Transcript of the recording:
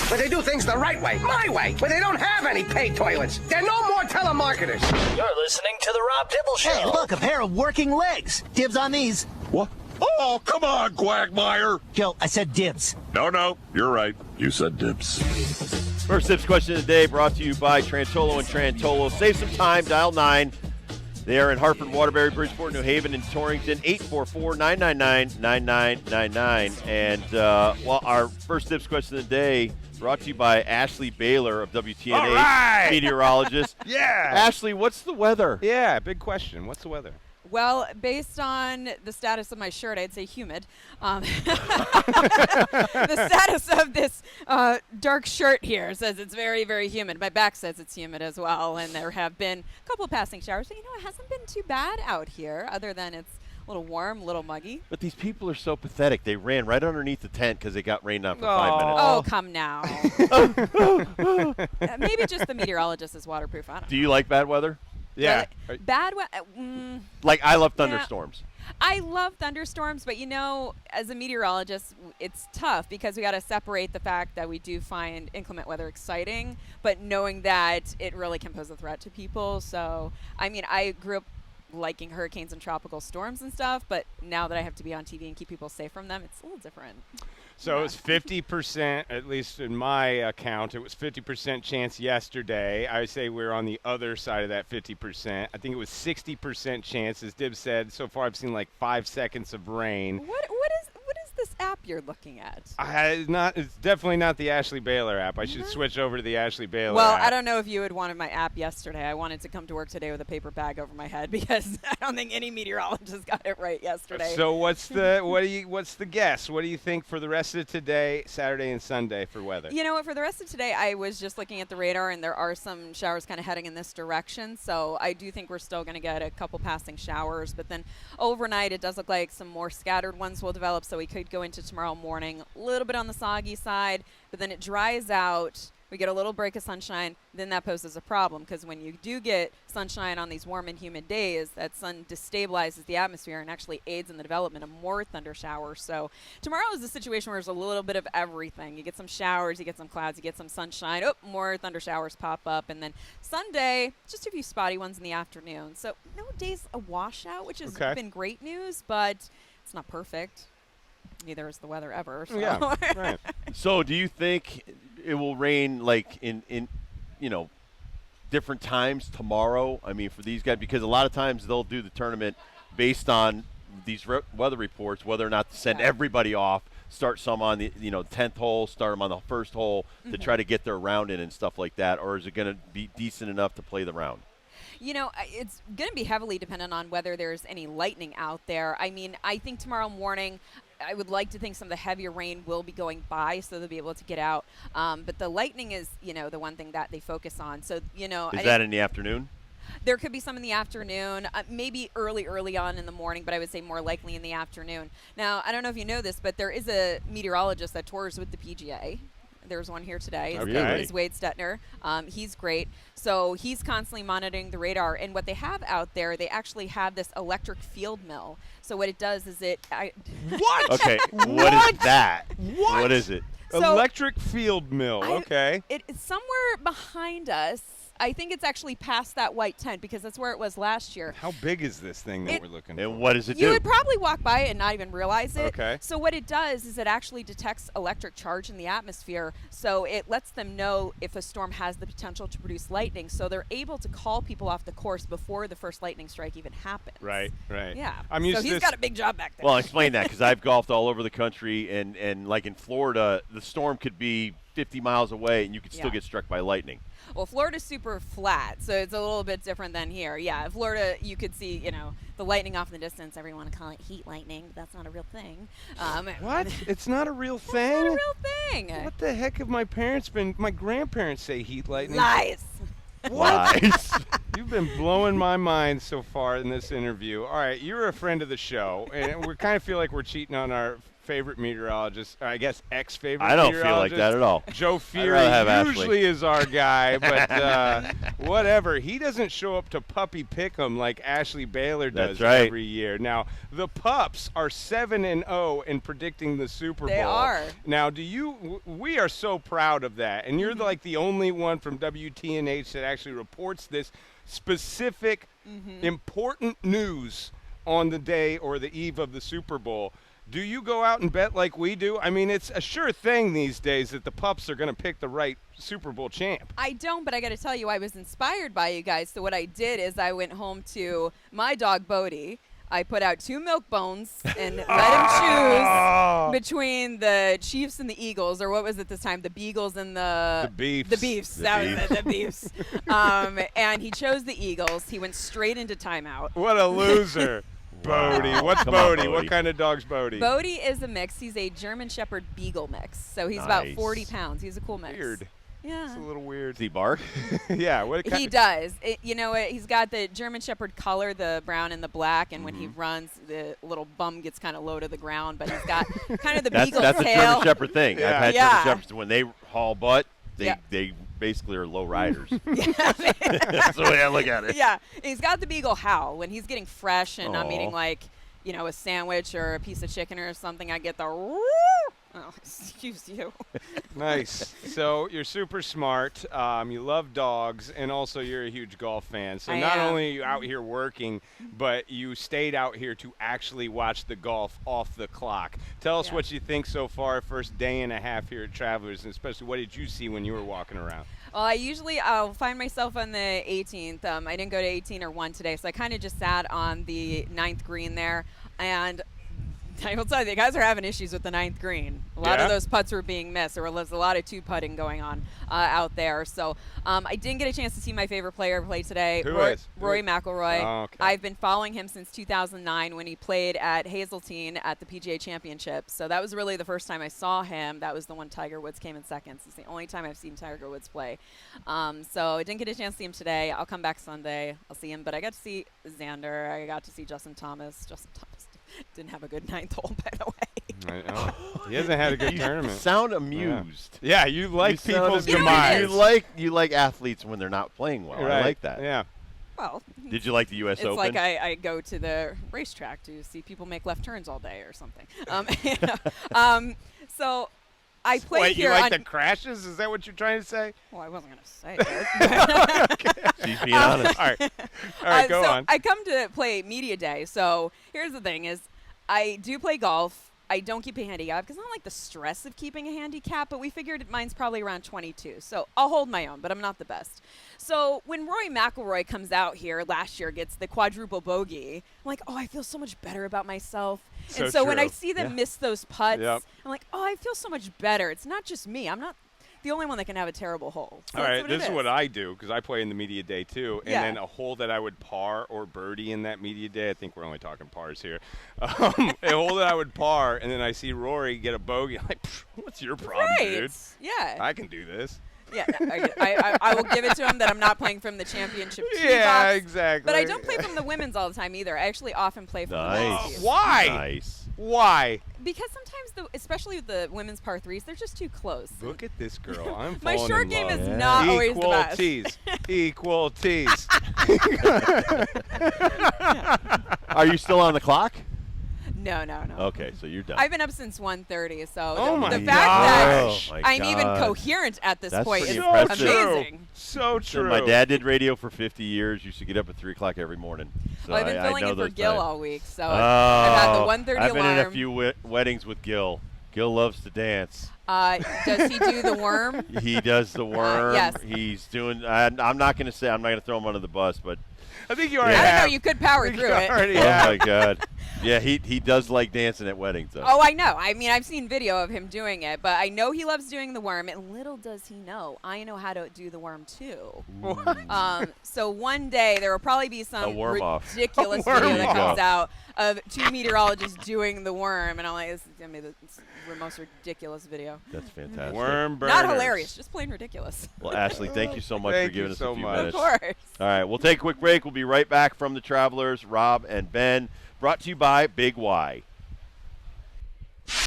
but they do things the right way, my way, where they don't have any paid toilets. They're no more telemarketers. You're listening to The Rob Dibble Show. Hey, look, a pair of working legs. Dibs on these. What? Oh, come on, Quagmire. Joe, I said dibs. No, you're right. You said dibs. First Dibs question of the day brought to you by Trantolo and Trantolo. Save some time. Dial 9. They are in Hartford, Waterbury, Bridgeport, New Haven, and Torrington. 844-999-9999. And our first Dibs question of the day brought to you by Ashley Baylor of WTNH, All right. meteorologist. Yeah. Ashley, what's the weather? Yeah, big question. What's the weather? Well, based on the status of my shirt, I'd say humid. The status of this dark shirt here says it's very, very humid. My back says it's humid as well, and there have been a couple of passing showers. So, it hasn't been too bad out here, other than it's a little warm, a little muggy. But these people are so pathetic. They ran right underneath the tent because they got rained on for 5 minutes. Oh, come now. Maybe just the meteorologist is waterproof. I don't know. Do you like bad weather? Yeah. Bad weather. Like, I love thunderstorms. I love thunderstorms, but as a meteorologist, it's tough because we got to separate the fact that we do find inclement weather exciting, but knowing that it really can pose a threat to people. So, I grew up liking hurricanes and tropical storms and stuff, but now that I have to be on TV and keep people safe from them, it's a little different. So it's 50%, at least in my account, it was 50% chance yesterday. I would say we're on the other side of that 50%. I think it was 60% chance, as Dib said. So far I've seen like 5 seconds of rain. What is this app you're looking at? It's definitely not the Ashley Baylor app. I should switch over to the Ashley Baylor app. app. I don't know if you had wanted my app yesterday. I wanted to come to work today with a paper bag over my head because I don't think any meteorologist got it right yesterday. So what's the guess? What do you think for the rest of today, Saturday and Sunday for weather? You know what? For the rest of today, I was just looking at the radar, and there are some showers kind of heading in this direction. So I do think we're still going to get a couple passing showers. But then overnight, it does look like some more scattered ones will develop. So we could go into tomorrow morning a little bit on the soggy side, but then it dries out. We get a little break of sunshine, then that poses a problem because when you do get sunshine on these warm and humid days, that sun destabilizes the atmosphere and actually aids in the development of more thunder showers. So tomorrow is a situation where there's a little bit of everything. You get some showers, you get some clouds, you get some sunshine. More thunder showers pop up. And then Sunday, just a few spotty ones in the afternoon. So no days a washout, which has been great news, but it's not perfect. Neither is the weather ever. So. Yeah, right. So do you think it will rain like in different times tomorrow? I mean, for these guys, because a lot of times they'll do the tournament based on these weather reports, whether or not to send everybody off, start some on the 10th hole, start them on the first hole to try to get their round in and stuff like that, or is it going to be decent enough to play the round? It's going to be heavily dependent on whether there's any lightning out there. I mean, I think tomorrow morning, I would like to think some of the heavier rain will be going by, so they'll be able to get out. But the lightning is, the one thing that they focus on. So, is that in the afternoon? There could be some in the afternoon, maybe early on in the morning, but I would say more likely in the afternoon. Now, I don't know if you know this, but there is a meteorologist that tours with the PGA. There's one here today. His name is Wade Stetner. He's great. So he's constantly monitoring the radar. And what they have out there, they actually have this electric field mill. So what it does is What? Okay. What is that? What is it? So electric field mill. Okay. It's somewhere behind us. I think it's actually past that white tent because that's where it was last year. How big is this thing that we're looking for? And what does it do? You would probably walk by it and not even realize it. Okay. So what it does is it actually detects electric charge in the atmosphere. So it lets them know if a storm has the potential to produce lightning. So they're able to call people off the course before the first lightning strike even happens. Right. Yeah. So he's got a big job back there. Well, explain that because I've golfed all over the country, and like in Florida, the storm could be 50 miles away and you could still get struck by lightning. Well, Florida's super flat, so it's a little bit different than here. Yeah, in Florida, you could see, the lightning off in the distance. Everyone would call it heat lightning, but that's not a real thing. What? It's not a real thing? It's not a real thing. What the heck have my grandparents say heat lightning? Lies. What? Lies. You've been blowing my mind so far in this interview. All right, you're a friend of the show, and we kind of feel like we're cheating on our favorite meteorologist, I guess ex-favorite I don't meteorologist. feel like that at all. Joe I'd rather have Fury Ashley. usually is our guy, but whatever. He doesn't show up to Puppy Pick'em like Ashley Baylor does That's right. every year. Now, the Pups are 7-0 in predicting the Super Bowl. They are. Now, we are so proud of that, and you're Mm-hmm. like the only one from WTNH that actually reports this specific, important news on the day or the eve of the Super Bowl. Do you go out and bet like we do? I mean, it's a sure thing these days that the Pups are going to pick the right Super Bowl champ. I don't, but I got to tell you, I was inspired by you guys. So what I did is I went home to my dog, Bodie. I put out 2 milk bones and let him choose between the Chiefs and the Eagles, or what was it this time? The Beagles and the Beefs. The Beefs. That was it, the Beefs. And he chose the Eagles. He went straight into timeout. What a loser. Bodie. What's Come on, Bodie? What Bodie. kind of dog's Bodie? Bodie is a mix. He's a German Shepherd Beagle mix. So he's about Nice. 40 pounds. He's a cool mix. Weird. Yeah. It's a little weird. Does he bark? Yeah. What kind He does. You know what? He's got the German Shepherd color, the brown and the black, and when he runs, the little bum gets kind of low to the ground. But he's got kind of the beagle That's a tail. German Shepherd thing. Yeah. I've had Yeah. German Shepherds when they haul butt, Yeah. they basically are low riders. That's the way I look at it. Yeah, he's got the beagle howl when he's getting fresh and I'm Aw. eating like, a sandwich or a piece of chicken or something. I get the. Oh, excuse you. Nice. So you're super smart. You love dogs, and also you're a huge golf fan. So I not am. only are you out here working, but you stayed out here to actually watch the golf off the clock. Tell us Yeah. what you think so far, first day and a half here at Travelers, and especially what did you see when you were walking around? Well, I'll find myself on the 18th. I didn't go to 18 or 1 today, so I kind of just sat on the 9th green there. And I will tell you, the guys are having issues with the 9th green. A lot Yeah? of those putts were being missed. There was a lot of 2-putting going on out there. So I didn't get a chance to see my favorite player play today, Who Roy, is? Rory McIlroy. Oh, okay. I've been following him since 2009 when he played at Hazeltine at the PGA Championship. So that was really the first time I saw him. That was the one Tiger Woods came in second. It's the only time I've seen Tiger Woods play. So I didn't get a chance to see him today. I'll come back Sunday. I'll see him. But I got to see Xander. I got to see Justin Thomas. Justin Thomas didn't have a good 9th hole, by the way. I know. He hasn't had a good You tournament. sound amused. Yeah, you like You sound people's amused. You know what it demise. is? You like athletes when they're not playing well. Right. I like that. Yeah. Well, Did you like the U.S. it's Open? like I go to the racetrack to see people make left turns all day or something. So I played Wait, here you like on. the crashes? Is that what you're trying to say? Well, I wasn't going to say it. She's being honest. All right. All right, go so on. I come to play media day. So here's the thing: is I do play golf. I don't keep a handicap because I don't like the stress of keeping a handicap. But we figured mine's probably around 22, so I'll hold my own. But I'm not the best. So when Rory McIlroy comes out here last year, gets the quadruple bogey, I'm like, oh, I feel so much better about myself. So and so when I true. see them miss those putts, Yep. I'm like, oh, I feel so much better. It's not just me. I'm not the only one that can have a terrible hole. So All that's right, what this it is what I do because I play in the media day too. And Yeah. then a hole that I would par or birdie in that media day. I think we're only talking pars here. A hole that I would par, and then I see Rory get a bogey. I'm like, what's your problem, Right. dude? Yeah. I can do this. Yeah, I will give it to him that I'm not playing from the championship tee Yeah, box, exactly. but I don't play from the women's all the time either. I actually often play from the men's Nice. tees. Why? Nice. Why? Because sometimes, especially the women's par threes, they're just too close. Look at this girl. I'm My falling short in game love. is not always the Equal best. tees. Equal tees. Are you still on the clock? No. Okay, so you're done. I've been up since 1:30, so Oh my the fact that gosh. Oh my I'm even God. coherent at this That's point is pretty So impressive. amazing. So So true. my dad did radio for 50 years. Used to get up at 3 o'clock every morning. So Well, I've been I filling know in for those Gil times. all week, so I've had the 1:30 I've been alarm. in a few weddings with Gil. Gil loves to dance. Does he do the worm? He does the worm. Yes. He's doing. I'm not going to say. I'm not going to throw him under the bus, but I think you already I don't know. have. You could power through it. Already oh have. my God, yeah, he does like dancing at weddings though. Oh, I know. I mean, I've seen video of him doing it, but I know he loves doing the worm. And little does he know, I know how to do the worm too. So one day there will probably be A some worm off. ridiculous A worm video that off. comes out of 2 meteorologists doing the worm, and I'm like, this is gonna be the most ridiculous video. That's fantastic. Worm burners. Not hilarious, just plain ridiculous. Well, Ashley, thank you so much Thank for giving you us so a few much. Of minutes. course. All right, we'll take a quick break. We'll be right back from the Travelers, Rob and Ben. Brought to you by Big Y.